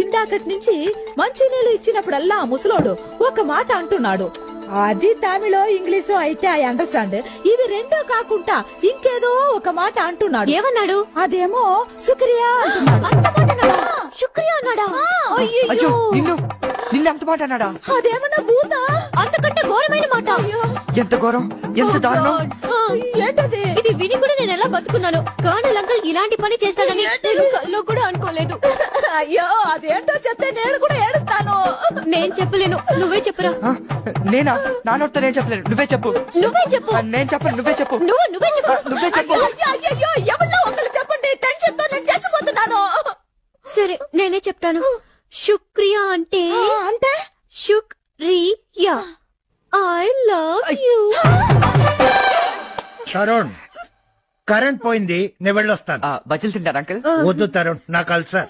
ఇందాకటి నుంచి మంచినీళ్ళు ఇచ్చినప్పుడల్లా ముసలోడు ఒక మాట అంటున్నాడు. అది తమిళో ఇంగ్లీషో అయితే ఐ అండర్స్టాండ్. ఇవి రెండో కాకుండా ఇంకేదో ఒక మాట అంటున్నాడు. ఏమన్నాడు? అదేమో శుక్రియా అంటున్నాడు. శుక్రియా అన్నాడా? అయ్యో నిన్న అంత మాట అన్నాడా? అదేమన్నా భూత? అంతకంటే ఘోరమైన మాట. ఎంత ఘోరం, ఎంత దారుణం. ఏంటది? ఇది విని కూడా నేను ఎలా బతుకున్నాను. కర్నల్ అంకుల్ ఇలాంటి పని చేస్తాడని నేను కల్లో కూడా అనుకోలేదు. అయ్యో అదేంటో చెప్తే నేను కూడా ఏడుస్తాను. నేను చెప్పలేను, నువ్వే చెప్పురా. నేనా? నా నోటితో నేను చెప్పలేను, నువ్వే చెప్పు. నువ్వే చెప్పు. నేను చెప్పను, నువ్వే చెప్పు. నువ్వే చెప్పు. నువ్వే చెప్పు. అయ్యో ఎవరిలో ఒకళ్ళు చెప్పండి, టెన్షన్ తో నేను చచ్చిపోతున్నాను. సరే నేనే చెప్తాను. శుక్రియా అంటే శుక్రియా. I love you. Tarun, current పోయింది, నేను వెళ్ళొస్తాను. బజ్జీలు తింటారా అంకుల్? వద్దు తరుణ్, నాకు అల్సర్.